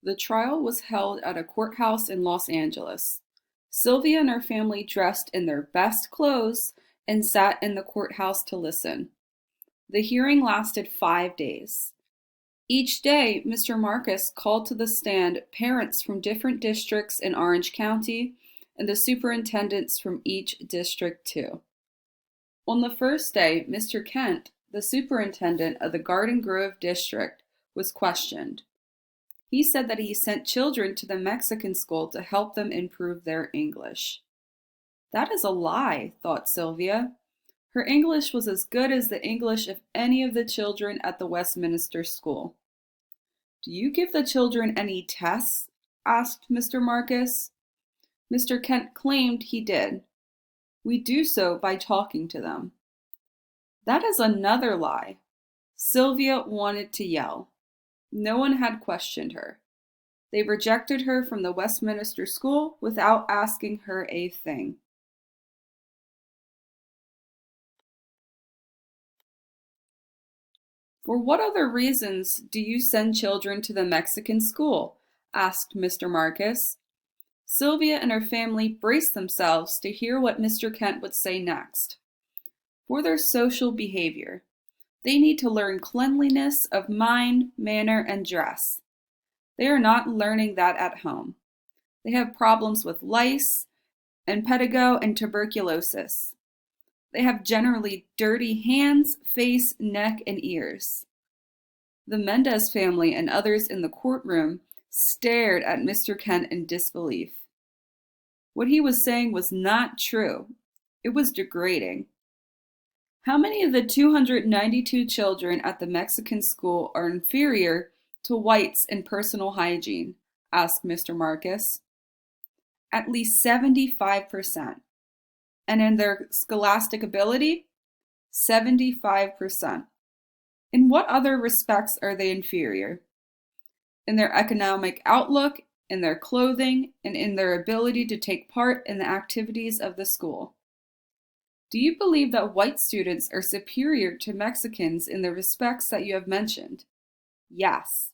The trial was held at a courthouse in Los Angeles. Sylvia and her family dressed in their best clothes and sat in the courthouse to listen. The hearing lasted 5 days. Each day, Mr. Marcus called to the stand parents from different districts in Orange County and the superintendents from each district too. On the first day, Mr. Kent, the superintendent of the Garden Grove district, was questioned. He said that he sent children to the Mexican school to help them improve their English. That is a lie, thought Sylvia. Her English was as good as the English of any of the children at the Westminster school. Do you give the children any tests? Asked Mr. Marcus. Mr. Kent claimed he did. We do so by talking to them. That is another lie. Sylvia wanted to yell. No one had questioned her. They rejected her from the Westminster school without asking her a thing. For what other reasons do you send children to the Mexican school? Asked Mr. Marcus. Sylvia and her family braced themselves to hear what Mr. Kent would say next. For their social behavior. They need to learn cleanliness of mind, manner, and dress. They are not learning that at home. They have problems with lice, impetigo, and tuberculosis. They have generally dirty hands, face, neck, and ears. The Mendez family and others in the courtroom stared at Mr. Kent in disbelief. What he was saying was not true. It was degrading. How many of the 292 children at the Mexican school are inferior to whites in personal hygiene? Asked Mr. Marcus. At least 75%. And in their scholastic ability? 75%. In what other respects are they inferior? In their economic outlook, in their clothing, and in their ability to take part in the activities of the school. Do you believe that white students are superior to Mexicans in the respects that you have mentioned? Yes.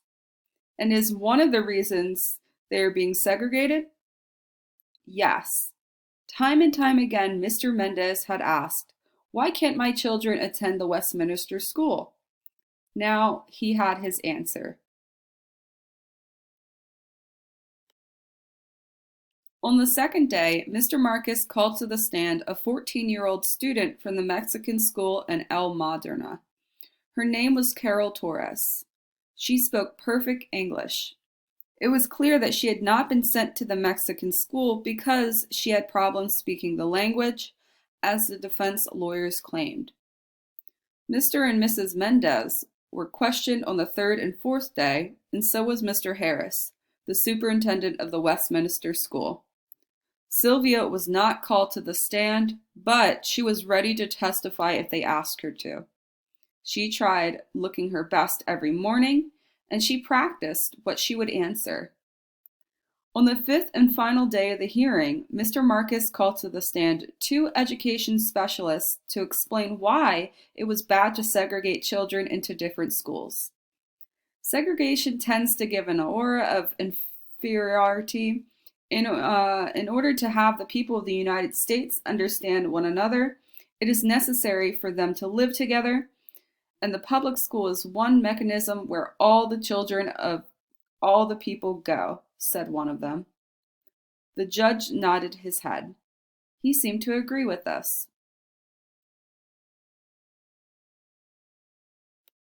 And is one of the reasons they are being segregated? Yes. Time and time again, Mr. Mendez had asked, why can't my children attend the Westminster school? Now he had his answer. On the second day, Mr. Marcus called to the stand a 14-year-old student from the Mexican school in El Moderna. Her name was Carol Torres. She spoke perfect English. It was clear that she had not been sent to the Mexican school because she had problems speaking the language, as the defense lawyers claimed. Mr. and Mrs. Mendez were questioned on the third and fourth day, and so was Mr. Harris, the superintendent of the Westminster school. Sylvia was not called to the stand, but she was ready to testify if they asked her to. She tried looking her best every morning, and she practiced what she would answer. On the fifth and final day of the hearing, Mr. Marcus called to the stand two education specialists to explain why it was bad to segregate children into different schools. Segregation tends to give an aura of inferiority. In order to have the people of the United States understand one another, it is necessary for them to live together, and the public school is one mechanism where all the children of all the people go, said one of them. The judge nodded his head. He seemed to agree with us.